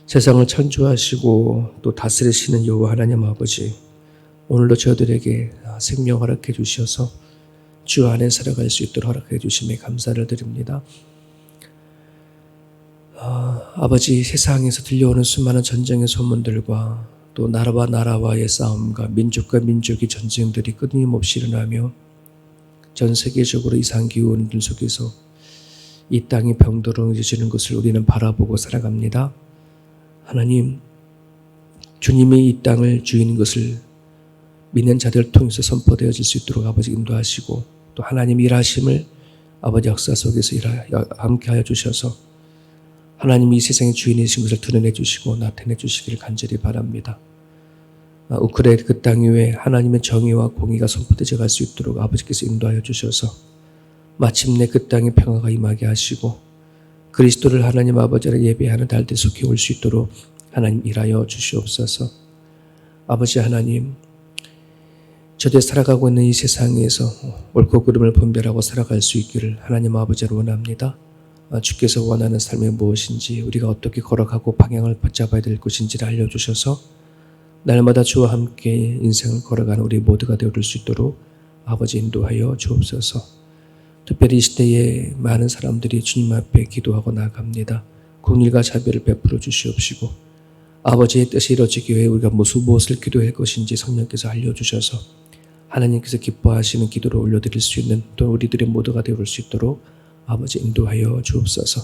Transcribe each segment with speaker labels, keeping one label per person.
Speaker 1: 세상을 창조하시고 또 다스리시는 여호와 하나님 아버지, 오늘도 저들에게 생명 허락해 주셔서 주 안에 살아갈 수 있도록 허락해 주심에 감사를 드립니다. 아버지, 세상에서 들려오는 수많은 전쟁의 소문들과 또 나라와 나라와의 싸움과 민족과 민족의 전쟁들이 끊임없이 일어나며 전 세계적으로 이상기후들 속에서 이 땅이 병들어지는 것을 우리는 바라보고 살아갑니다. 하나님, 주님이 이 땅을 주인인 것을 믿는 자들을 통해서 선포되어질 수 있도록 아버지 인도하시고, 또 하나님 일하심을 아버지 역사 속에서 함께하여 주셔서 하나님이 이 세상의 주인이신 것을 드러내 주시고 나타내 주시기를 간절히 바랍니다. 우크라이나 그 땅 위에 하나님의 정의와 공의가 선포되어 갈 수 있도록 아버지께서 인도하여 주셔서 마침내 그 땅에 평화가 임하게 하시고 그리스도를 하나님 아버지를 예배하는 달들 속에 올 수 있도록 하나님 일하여 주시옵소서. 아버지 하나님, 저들 살아가고 있는 이 세상에서 옳고 그름을 분별하고 살아갈 수 있기를 하나님 아버지를 원합니다. 주께서 원하는 삶이 무엇인지, 우리가 어떻게 걸어가고 방향을 붙잡아야 될 것인지를 알려주셔서 날마다 주와 함께 인생을 걸어가는 우리 모두가 되어줄 수 있도록 아버지 인도하여 주옵소서. 특별히 이 시대에 많은 사람들이 주님 앞에 기도하고 나아갑니다. 긍휼과 자비를 베풀어 주시옵시고 아버지의 뜻이 이루어지기 위해 우리가 무엇을 기도할 것인지 성령께서 알려주셔서 하나님께서 기뻐하시는 기도를 올려드릴 수 있는 또 우리들의 모두가 되어줄 수 있도록 아버지 인도하여 주옵소서.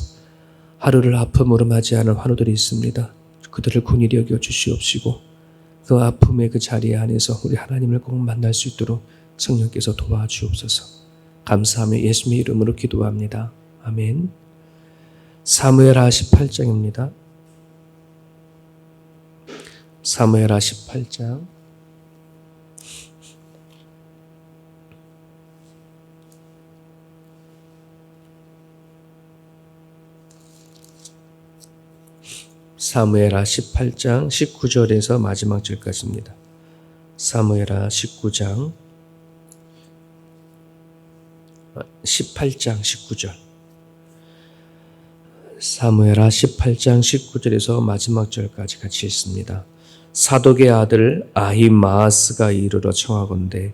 Speaker 1: 하루를 아픔으로 맞이하는 환우들이 있습니다. 그들을 긍휼히 여겨 주시옵시고 그 아픔의 그 자리에 안에서 우리 하나님을 꼭 만날 수 있도록 성령께서 도와주옵소서. 감사하며 예수님의 이름으로 기도합니다. 아멘. 사무엘하 18장입니다. 사무엘하 18장. 사무엘하 18장 19절에서 마지막 절까지입니다. 사무엘하 18장 19절. 사무엘하 18장 19절에서 마지막 절까지 같이 읽습니다. 사독의 아들 아히마아스가 이르러 청하건대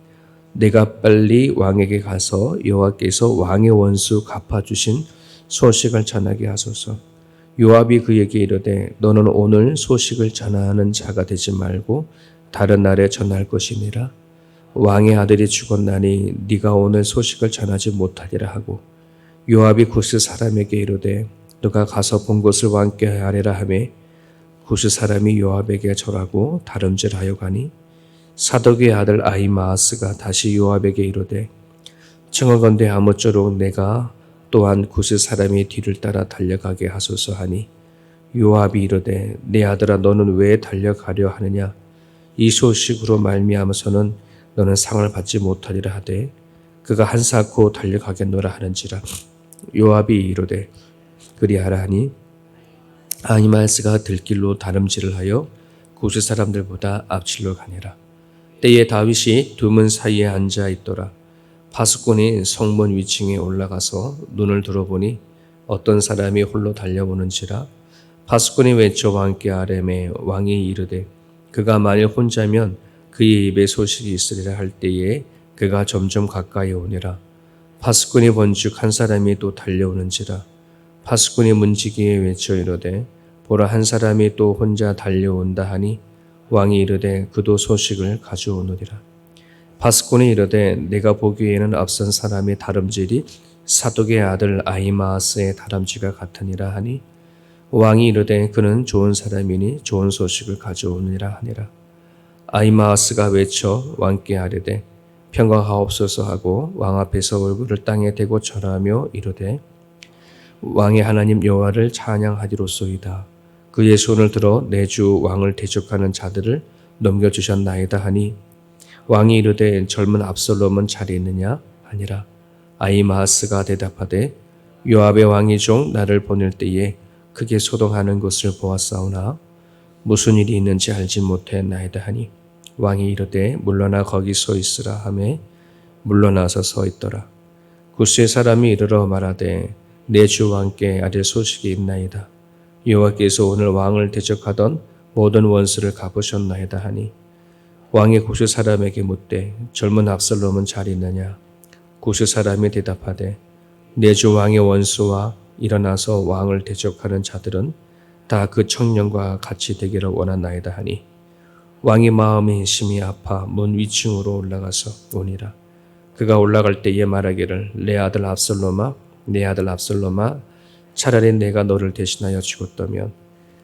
Speaker 1: 내가 빨리 왕에게 가서 여호와께서 왕의 원수 갚아주신 소식을 전하게 하소서. 요압이 그에게 이르되 너는 오늘 소식을 전하는 자가 되지 말고 다른 날에 전할 것이니라. 왕의 아들이 죽었나니 네가 오늘 소식을 전하지 못하리라 하고 요압이 구스 사람에게 이르되 너가 가서 본 것을 왕께 하리라 하매 구스 사람이 요압에게 절하고 다름질하여 가니 사독의 아들 아히마아스가 다시 요압에게 이르되 청하건대 아무쪼록 내가 또한 구스 사람이 뒤를 따라 달려가게 하소서 하니 요압이 이르되 내 아들아 너는 왜 달려가려 하느냐. 이 소식으로 말미암아서는 너는 상을 받지 못하리라 하되 그가 한사코 달려가겠노라 하는지라. 요압이 이르되 그리하라 하니 아히마아스가 들길로 다름질을 하여 구스 사람들보다 앞질러 가니라. 때에 다윗이 두 문 사이에 앉아 있더라. 파수꾼이 성문 위층에 올라가서 눈을 들어보니 어떤 사람이 홀로 달려오는지라. 파수꾼이 외쳐 왕께 아뢰매 왕이 이르되 그가 만일 혼자면 그의 입에 소식이 있으리라 할 때에 그가 점점 가까이 오니라. 파수꾼이 본즉 한 사람이 또 달려오는지라. 파수꾼이 문지기에 외쳐 이르되 보라 한 사람이 또 혼자 달려온다 하니 왕이 이르되 그도 소식을 가져오느니라. 파수꾼이 이르되 내가 보기에는 앞선 사람의 다름질이 사독의 아들 아히마아스의 다름질과 같으니라 하니 왕이 이르되 그는 좋은 사람이니 좋은 소식을 가져오느니라 하니라. 아히마아스가 외쳐 왕께 아뢰되 평강하옵소서 하고 왕 앞에서 얼굴을 땅에 대고 절하며 이르되 왕의 하나님 여호와를 찬양하리로소이다. 그의 손을 들어 내 주 왕을 대적하는 자들을 넘겨주셨나이다 하니 왕이 이르되 젊은 압살롬은 잘 있느냐 하니라. 아히마아스가 대답하되 요압의 왕이 종 나를 보낼 때에 크게 소동하는 것을 보았사오나 무슨 일이 있는지 알지 못했나이다 하니 왕이 이르되 물러나 거기 서 있으라 하매 물러나서 서 있더라. 구스의 사람이 이르러 말하되 내 주 왕께 아뢰 소식이 있나이다. 여호와께서 오늘 왕을 대적하던 모든 원수를 갚으셨나이다 하니 왕이 구스 사람에게 묻되 젊은 압살롬은 잘 있느냐? 구스 사람이 대답하되 내 주 왕의 원수와 일어나서 왕을 대적하는 자들은 다 그 청년과 같이 되기를 원하나이다 하니 왕의 마음이 심히 아파 문 위층으로 올라가서 오니라. 그가 올라갈 때에 말하기를 내 아들 압살롬아 내 아들 압살롬아 차라리 내가 너를 대신하여 죽었다면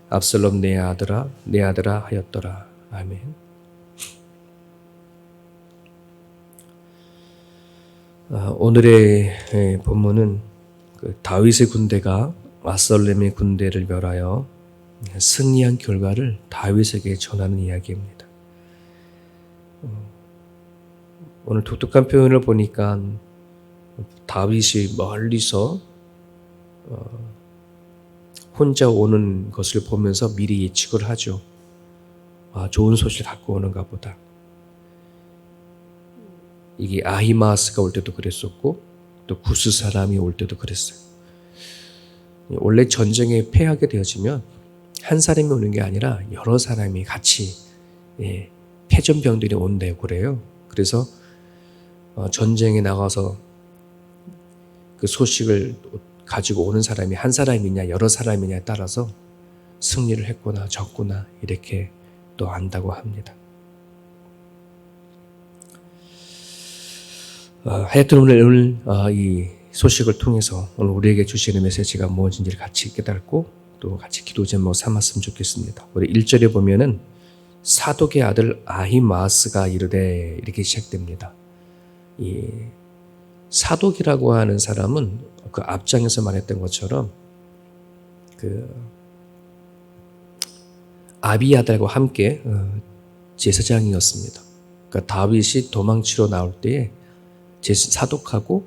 Speaker 1: 압살롬 내 아들아 하였더라. 아멘. 오늘의 본문은 다윗의 군대가 압살롬의 군대를 멸하여 승리한 결과를 다윗에게 전하는 이야기입니다. 오늘 독특한 표현을 보니까 다윗이 멀리서 혼자 오는 것을 보면서 미리 예측을 하죠. 좋은 소식을 갖고 오는가 보다. 이게 아히마아스가 올 때도 그랬었고 또 구스 사람이 올 때도 그랬어요. 원래 전쟁에 패하게 되어지면 한 사람이 오는 게 아니라 여러 사람이 같이 패전병들이 온다고 그래요. 그래서 전쟁에 나가서 그 소식을 가지고 오는 사람이 한 사람이냐 여러 사람이냐에 따라서 승리를 했거나 졌거나 이렇게 또 안다고 합니다. 하여튼 오늘 이 소식을 통해서 오늘 우리에게 주시는 메시지가 무엇인지를 같이 깨닫고 또 같이 기도 제목 삼았으면 좋겠습니다. 우리 1절에 보면은 사독의 아들 아히마아스가 이르되 이렇게 시작됩니다. 이 사독이라고 하는 사람은 그 앞장에서 말했던 것처럼 그 아비아달과 함께 제사장이었습니다. 그러니까 다윗이 도망치러 나올 때에 사독하고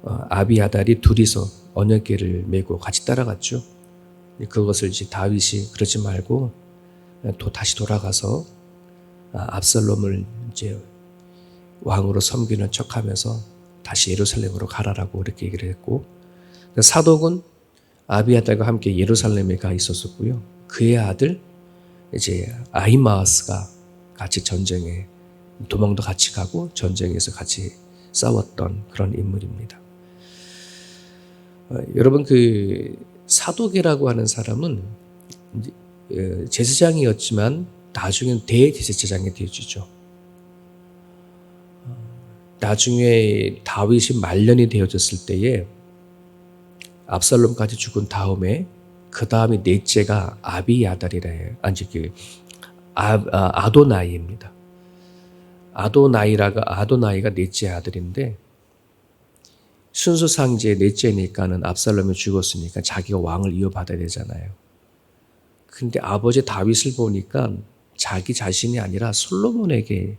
Speaker 1: 아비아달이 둘이서 언약궤를 메고 같이 따라갔죠. 그것을 이제 다윗이 그러지 말고 또 다시 돌아가서 압살롬을 이제 왕으로 섬기는 척하면서 다시 예루살렘으로 가라라고 이렇게 얘기를 했고, 사독은 아비아달과 함께 예루살렘에 가 있었었고요. 그의 아들 이제 아히마아스가 같이 전쟁에 도망도 같이 가고 전쟁에서 같이 싸웠던 그런 인물입니다. 여러분 그 사독이라고 하는 사람은 제사장이었지만 나중엔 대제사장이 되어지죠. 나중에 다윗이 말년이 되어졌을 때에 압살롬까지 죽은 다음에 그 다음에 넷째가 아비아달이라 해요. 아도나이입니다. 아도나이가 넷째 아들인데 순서상 이제 넷째니까는 압살롬이 죽었으니까 자기가 왕을 이어받아야 되잖아요. 근데 아버지 다윗을 보니까 자기 자신이 아니라 솔로몬에게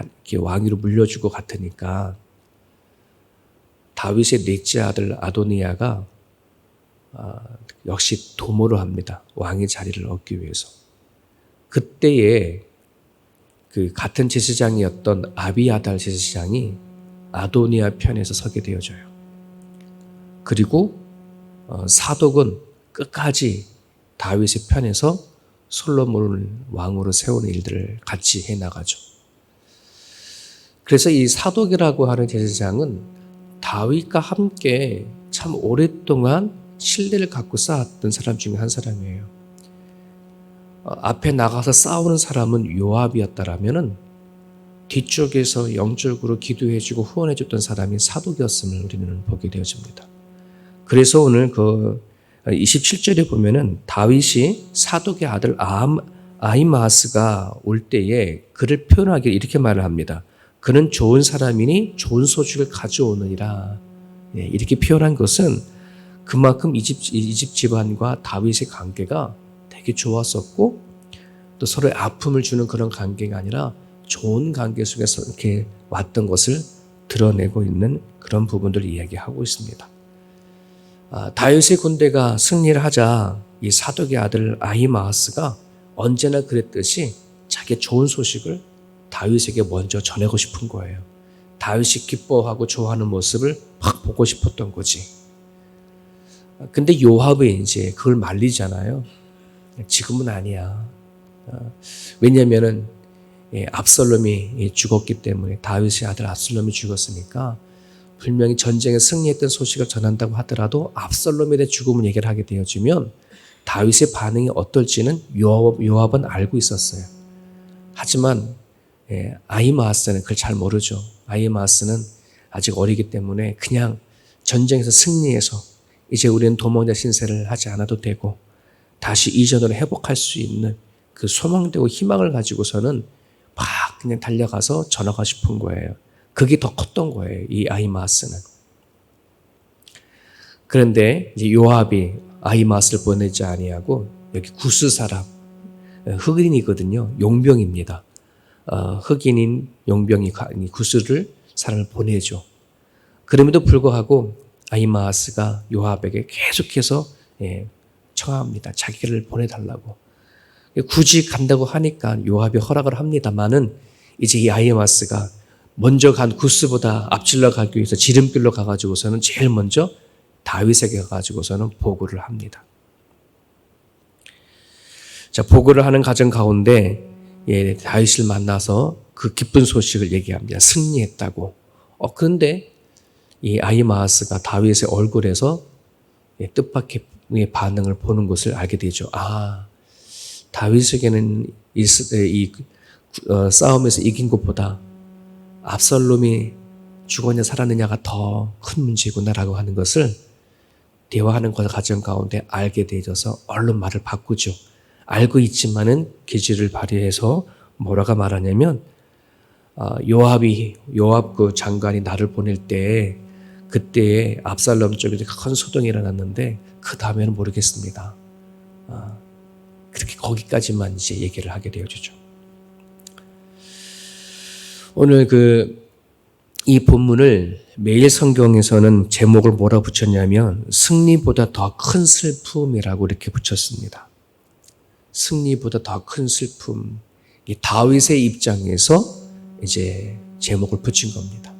Speaker 1: 이렇게 왕위로 물려줄 것 같으니까 다윗의 넷째 아들 아도니아가 역시 도모를 합니다. 왕의 자리를 얻기 위해서. 그때에 그 같은 제사장이었던 아비아달 제사장이 아도니아 편에서 서게 되어져요. 그리고 사독은 끝까지 다윗의 편에서 솔로몬을 왕으로 세우는 일들을 같이 해나가죠. 그래서 이 사독이라고 하는 제사장은 다윗과 함께 참 오랫동안 신뢰를 갖고 쌓았던 사람 중에 한 사람이에요. 앞에 나가서 싸우는 사람은 요압이었다라면은 뒤쪽에서 영적으로 기도해주고 후원해줬던 사람이 사독이었음을 우리는 보게 되어집니다. 그래서 오늘 그 27절에 보면은 다윗이 사독의 아들 아히마아스가 올 때에 그를 표현하기를 이렇게 말을 합니다. 그는 좋은 사람이니 좋은 소식을 가져오느니라. 이렇게 표현한 것은 그만큼 이집 집안과 다윗의 관계가 되게 좋았었고 또 서로의 아픔을 주는 그런 관계가 아니라 좋은 관계 속에서 이렇게 왔던 것을 드러내고 있는 그런 부분들을 이야기하고 있습니다. 다윗의 군대가 승리를 하자 이 사독의 아들 아히마아스가 언제나 그랬듯이 자기의 좋은 소식을 다윗에게 먼저 전하고 싶은 거예요. 다윗이 기뻐하고 좋아하는 모습을 막 보고 싶었던 거지. 근데 요압이 이제 그걸 말리잖아요. 지금은 아니야. 왜냐면은 압살롬이 죽었기 때문에, 다윗의 아들 압살롬이 죽었으니까 분명히 전쟁에 승리했던 소식을 전한다고 하더라도 압살롬에 대해 죽음을 얘기를 하게 되어지면 다윗의 반응이 어떨지는 요압은 알고 있었어요. 하지만 아히마아스는 그걸 잘 모르죠. 아히마아스는 아직 어리기 때문에 그냥 전쟁에서 승리해서 이제 우리는 도망자 신세를 하지 않아도 되고 다시 이전으로 회복할 수 있는 그 소망되고 희망을 가지고서는 막 그냥 달려가서 전하고 싶은 거예요. 그게 더 컸던 거예요, 이 아히마아스는. 그런데 이제 요압이 아히마아스를 보내지 아니하고 여기 구스 사람, 흑인이거든요. 용병입니다. 흑인인 용병이 구스를 사람을 보내죠. 그럼에도 불구하고 아히마아스가 요압에게 계속해서 청합니다. 자기를 보내달라고. 굳이 간다고 하니까 요압이 허락을 합니다만은 이제 이 아히마아스가 먼저 간 구스보다 앞질러 가기 위해서 지름길로 가가지고서는 제일 먼저 다윗에게 가가지고서는 보고를 합니다. 자, 보고를 하는 과정 가운데 다윗을 만나서 그 기쁜 소식을 얘기합니다. 승리했다고. 그런데 이 아히마아스가 다윗의 얼굴에서 뜻밖의 반응을 보는 것을 알게 되죠. 다윗에게는 이 싸움에서 이긴 것보다 압살롬이 죽었냐 살았느냐가 더 큰 문제구나라고 하는 것을 대화하는 과정 가운데 알게 되어서 얼른 말을 바꾸죠. 알고 있지만은 기지를 발휘해서 뭐라고 말하냐면 요압 그 장관이 나를 보낼 때 그때 압살롬 쪽에서 큰 소동이 일어났는데 그 다음에는 모르겠습니다. 그렇게 거기까지만 이제 얘기를 하게 되어주죠. 오늘 이 본문을 매일 성경에서는 제목을 뭐라 붙였냐면 승리보다 더 큰 슬픔이라고 이렇게 붙였습니다. 승리보다 더 큰 슬픔. 이 다윗의 입장에서 이제 제목을 붙인 겁니다.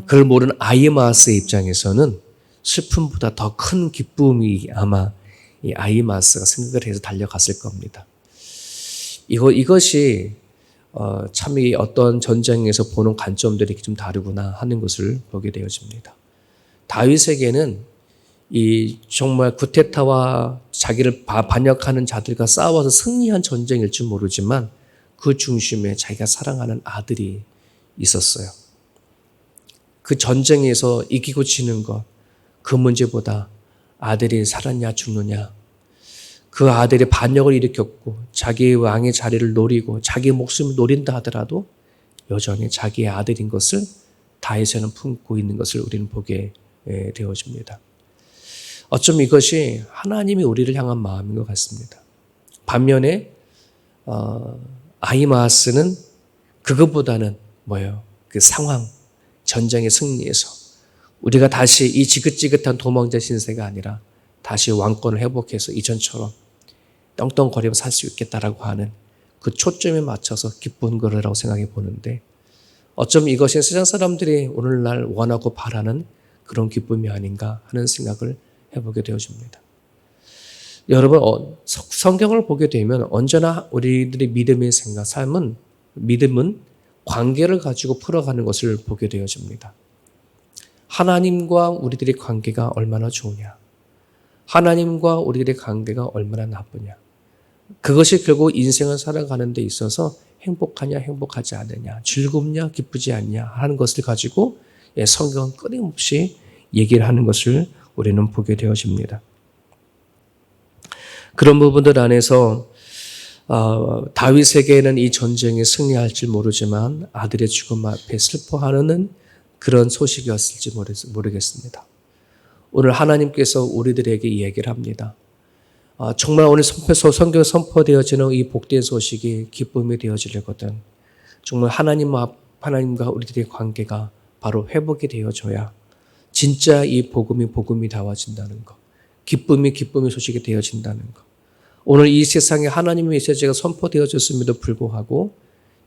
Speaker 1: 그걸 모르는 아히마아스의 입장에서는 슬픔보다 더 큰 기쁨이 아마 이 아히마아스가 생각을 해서 달려갔을 겁니다. 이것이 참 이 어떤 전쟁에서 보는 관점들이 좀 다르구나 하는 것을 보게 되어집니다. 다윗에게는 이 정말 구테타와 자기를 반역하는 자들과 싸워서 승리한 전쟁일 줄 모르지만 그 중심에 자기가 사랑하는 아들이 있었어요. 그 전쟁에서 이기고 지는 것, 그 문제보다 아들이 살았냐 죽느냐, 그 아들이 반역을 일으켰고 자기의 왕의 자리를 노리고 자기의 목숨을 노린다 하더라도 여전히 자기의 아들인 것을 다윗에는 품고 있는 것을 우리는 보게 되어집니다. 어쩜 이것이 하나님이 우리를 향한 마음인 것 같습니다. 반면에 아히마아스는 그것보다는 뭐예요? 그 상황, 전쟁의 승리에서 우리가 다시 이 지긋지긋한 도망자 신세가 아니라 다시 왕권을 회복해서 이전처럼 떵떵거리며 살 수 있겠다라고 하는 그 초점에 맞춰서 기쁜 거라고 생각해 보는데 어쩜 이것이 세상 사람들이 오늘날 원하고 바라는 그런 기쁨이 아닌가 하는 생각을 해보게 되어집니다. 여러분, 성경을 보게 되면 언제나 우리들의 믿음의 생각, 믿음은 관계를 가지고 풀어가는 것을 보게 되어집니다. 하나님과 우리들의 관계가 얼마나 좋으냐, 하나님과 우리들의 관계가 얼마나 나쁘냐, 그것이 결국 인생을 살아가는 데 있어서 행복하냐 행복하지 않느냐, 즐겁냐 기쁘지 않냐 하는 것을 가지고 성경은 끊임없이 얘기를 하는 것을 우리는 보게 되어집니다. 그런 부분들 안에서 다윗에게는 이 전쟁에 승리할 줄 모르지만 아들의 죽음 앞에 슬퍼하는 그런 소식이었을지 모르겠습니다. 오늘 하나님께서 우리들에게 이야기를 합니다. 정말 오늘 성경 선포되어지는 이 복된 소식이 기쁨이 되어지려거든 정말 하나님과 우리들의 관계가 바로 회복이 되어져야 진짜 이 복음이 다워진다는 것, 기쁨이 소식이 되어진다는 것. 오늘 이 세상에 하나님의 메시지가 선포되어졌음에도 불구하고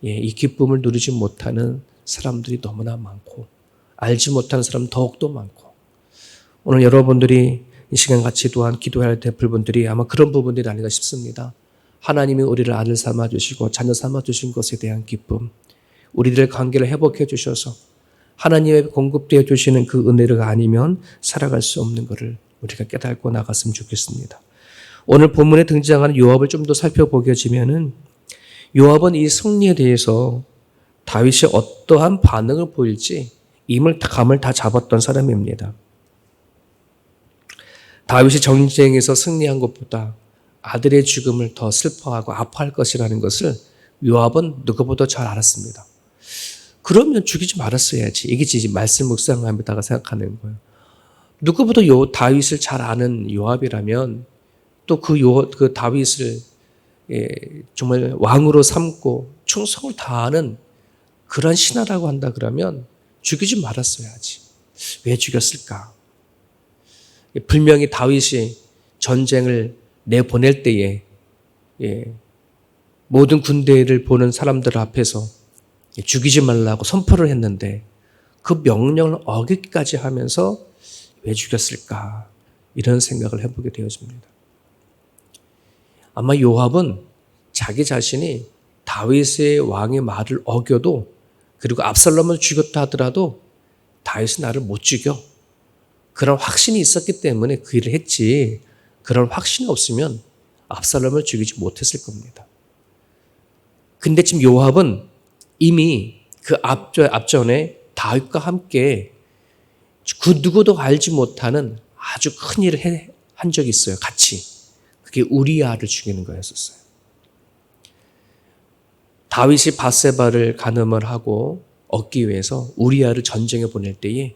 Speaker 1: 이 기쁨을 누리지 못하는 사람들이 너무나 많고 알지 못하는 사람 더욱더 많고 오늘 여러분들이 이 시간 같이 또한 기도해야 될 부분들이 아마 그런 부분들이 아닌가 싶습니다. 하나님이 우리를 아들 삼아주시고 자녀 삼아주신 것에 대한 기쁨, 우리들의 관계를 회복해 주셔서 하나님의 공급되어 주시는 그 은혜가 아니면 살아갈 수 없는 것을 우리가 깨닫고 나갔으면 좋겠습니다. 오늘 본문에 등장하는 요압을 좀 더 살펴보게지면은 요압은 이 승리에 대해서 다윗이 어떠한 반응을 보일지 감을 다 잡았던 사람입니다. 다윗이 전쟁에서 승리한 것보다 아들의 죽음을 더 슬퍼하고 아파할 것이라는 것을 요압은 누구보다 잘 알았습니다. 그러면 죽이지 말았어야지. 이게 지금 말씀 묵상합니다가 생각하는 거예요. 누구보다 다윗을 잘 아는 요압이라면 또 그 다윗을 정말 왕으로 삼고 충성을 다하는 그런 신하라고 한다 그러면 죽이지 말았어야지. 왜 죽였을까? 분명히 다윗이 전쟁을 내보낼 때에 모든 군대를 보는 사람들 앞에서 죽이지 말라고 선포를 했는데 그 명령을 어기기까지 하면서 왜 죽였을까? 이런 생각을 해보게 되어집니다. 아마 요압은 자기 자신이 다윗의 왕의 말을 어겨도 그리고 압살롬을 죽였다 하더라도 다윗은 나를 못 죽여. 그런 확신이 있었기 때문에 그 일을 했지 그런 확신이 없으면 압살롬을 죽이지 못했을 겁니다. 근데 지금 요압은 이미 그 앞전에 다윗과 함께 그 누구도 알지 못하는 아주 큰 일을 한 적이 있어요. 같이. 그게 우리아를 죽이는 거였었어요. 다윗이 밧세바를 간음을 하고 얻기 위해서 우리아를 전쟁에 보낼 때에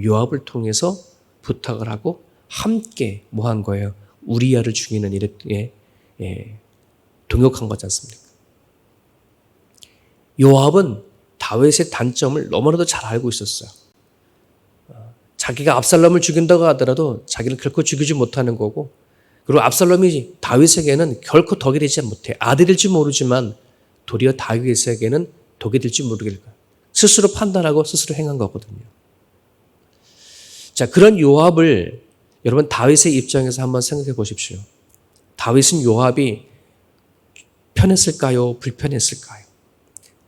Speaker 1: 요압을 통해서 부탁을 하고 함께 뭐 한 거예요? 우리아를 죽이는 일에 동역한 거지 않습니까? 요압은 다윗의 단점을 너무나도 잘 알고 있었어요. 자기가 압살롬을 죽인다고 하더라도 자기는 결코 죽이지 못하는 거고 그리고 압살롬이 다윗에게는 결코 덕이 되지 못해. 아들일지 모르지만 도리어 다윗에게는 독이 될지 모르겠을 거예요. 스스로 판단하고 스스로 행한 거거든요. 자, 그런 요압을 여러분 다윗의 입장에서 한번 생각해 보십시오. 다윗은 요압이 편했을까요? 불편했을까요?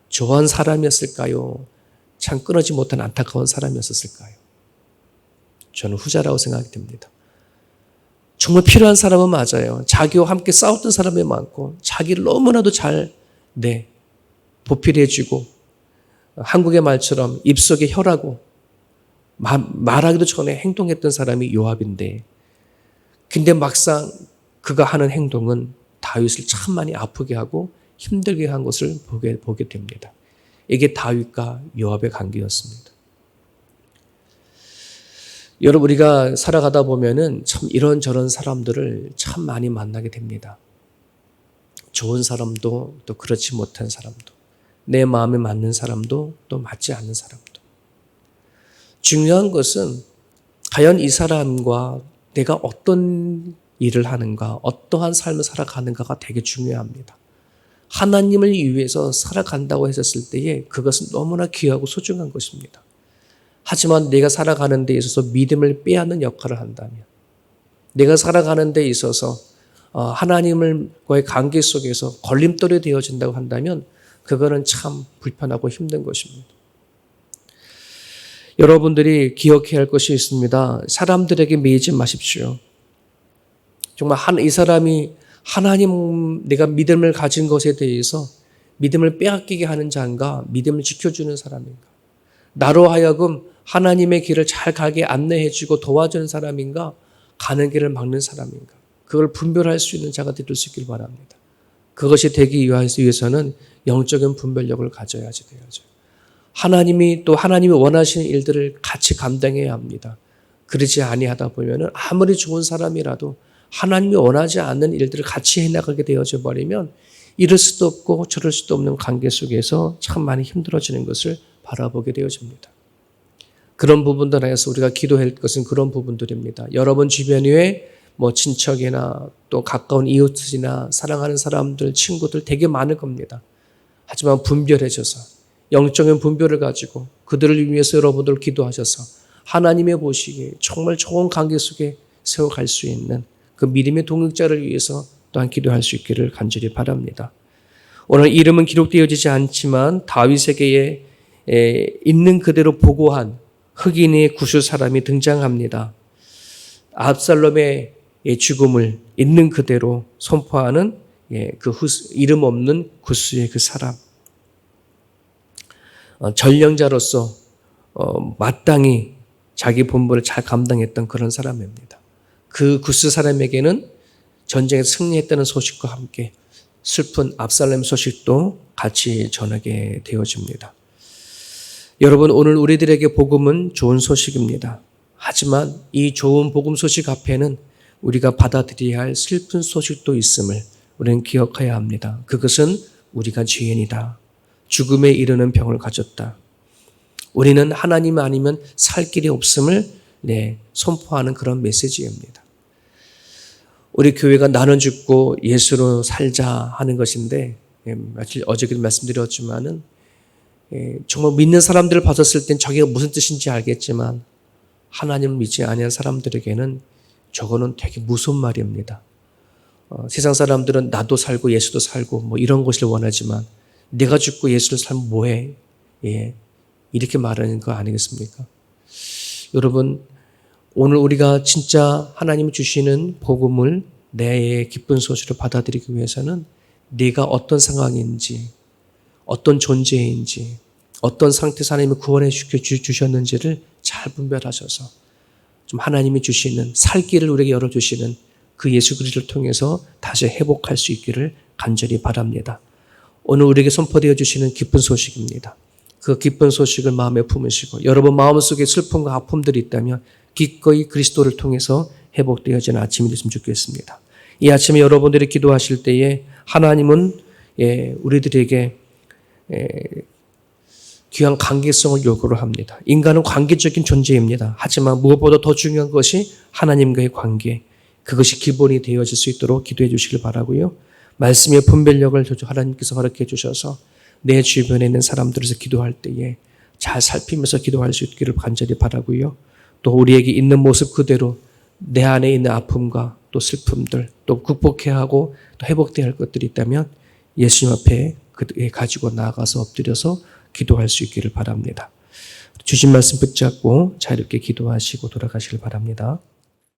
Speaker 1: 좋아한 사람이었을까요? 참 끊어지 못한 안타까운 사람이었을까요? 저는 후자라고 생각이 됩니다. 정말 필요한 사람은 맞아요. 자기와 함께 싸웠던 사람이 많고 자기를 너무나도 잘 보필해주고 한국의 말처럼 입속에 혀라고 말하기도 전에 행동했던 사람이 요압인데 근데 막상 그가 하는 행동은 다윗을 참 많이 아프게 하고 힘들게 한 것을 보게 됩니다. 이게 다윗과 요압의 관계였습니다. 여러분 우리가 살아가다 보면은 참 이런저런 사람들을 참 많이 만나게 됩니다. 좋은 사람도 또 그렇지 못한 사람도 내 마음에 맞는 사람도 또 맞지 않는 사람도 중요한 것은 과연 이 사람과 내가 어떤 일을 하는가 어떠한 삶을 살아가는가가 되게 중요합니다. 하나님을 위해서 살아간다고 했었을 때에 그것은 너무나 귀하고 소중한 것입니다. 하지만 내가 살아가는 데 있어서 믿음을 빼앗는 역할을 한다면 내가 살아가는 데 있어서 하나님과의 관계 속에서 걸림돌이 되어진다고 한다면 그거는 참 불편하고 힘든 것입니다. 여러분들이 기억해야 할 것이 있습니다. 사람들에게 매이지 마십시오. 정말 이 사람이 하나님 내가 믿음을 가진 것에 대해서 믿음을 빼앗기게 하는 자인가 믿음을 지켜주는 사람인가 나로 하여금 하나님의 길을 잘 가게 안내해주고 도와주는 사람인가 가는 길을 막는 사람인가 그걸 분별할 수 있는 자가 될 수 있길 바랍니다. 그것이 되기 위해서는 영적인 분별력을 가져야지 되어져. 하나님이 원하시는 일들을 같이 감당해야 합니다. 그러지 아니하다 보면은 아무리 좋은 사람이라도 하나님이 원하지 않는 일들을 같이 해나가게 되어져 버리면 이럴 수도 없고 저럴 수도 없는 관계 속에서 참 많이 힘들어지는 것을 바라보게 되어집니다. 그런 부분들 안에서 우리가 기도할 것은 그런 부분들입니다. 여러분 주변에 친척이나 또 가까운 이웃이나 사랑하는 사람들, 친구들 되게 많을 겁니다. 하지만 분별해져서 영적인 분별을 가지고 그들을 위해서 여러분들 기도하셔서 하나님의 보시기에 정말 좋은 관계 속에 세워갈 수 있는 그 믿음의 동역자를 위해서 또한 기도할 수 있기를 간절히 바랍니다. 오늘 이름은 기록되어지지 않지만 다윗에게 있는 그대로 보고한 흑인의 구수 사람이 등장합니다. 압살롬의 죽음을 있는 그대로 선포하는 그 이름 없는 구수의 그 사람. 전령자로서 마땅히 자기 본분을 잘 감당했던 그런 사람입니다. 그 구스 사람에게는 전쟁에 승리했다는 소식과 함께 슬픈 압살롬 소식도 같이 전하게 되어집니다. 여러분, 오늘 우리들에게 복음은 좋은 소식입니다. 하지만 이 좋은 복음 소식 앞에는 우리가 받아들여야 할 슬픈 소식도 있음을 우리는 기억해야 합니다. 그것은 우리가 죄인이다. 죽음에 이르는 병을 가졌다. 우리는 하나님 아니면 살 길이 없음을 선포하는 그런 메시지입니다. 우리 교회가 나눠 죽고 예수로 살자 하는 것인데, 어저께도 말씀드렸지만은 정말 믿는 사람들을 봤었을 땐 저게 무슨 뜻인지 알겠지만 하나님을 믿지 아니한 사람들에게는 저거는 되게 무서운 말입니다. 세상 사람들은 나도 살고 예수도 살고 뭐 이런 것을 원하지만 내가 죽고 예수를 살면 뭐해? 이렇게 말하는 거 아니겠습니까? 여러분, 오늘 우리가 진짜 하나님이 주시는 복음을 내 기쁜 소식으로 받아들이기 위해서는 네가 어떤 상황인지, 어떤 존재인지, 어떤 상태에서 하나님이 구원해 주셨는지를 잘 분별하셔서 좀 하나님이 주시는 살 길을 우리에게 열어주시는 그 예수 그리스도를 통해서 다시 회복할 수 있기를 간절히 바랍니다. 오늘 우리에게 선포되어 주시는 기쁜 소식입니다. 그 기쁜 소식을 마음에 품으시고 여러분 마음속에 슬픔과 아픔들이 있다면 기꺼이 그리스도를 통해서 회복되어지는 아침이 됐으면 좋겠습니다. 이 아침에 여러분들이 기도하실 때에 하나님은 우리들에게 귀한 관계성을 요구를 합니다. 인간은 관계적인 존재입니다. 하지만 무엇보다 더 중요한 것이 하나님과의 관계, 그것이 기본이 되어질 수 있도록 기도해 주시길 바라고요. 말씀의 분별력을 하나님께서 허락해 주셔서 내 주변에 있는 사람들에서 기도할 때에 잘 살피면서 기도할 수 있기를 간절히 바라고요. 또 우리에게 있는 모습 그대로 내 안에 있는 아픔과 또 슬픔들 또 극복해야 하고 또 회복돼야 할 것들이 있다면 예수님 앞에 가지고 나아가서 엎드려서 기도할 수 있기를 바랍니다. 주신 말씀 붙잡고 자유롭게 기도하시고 돌아가시길 바랍니다.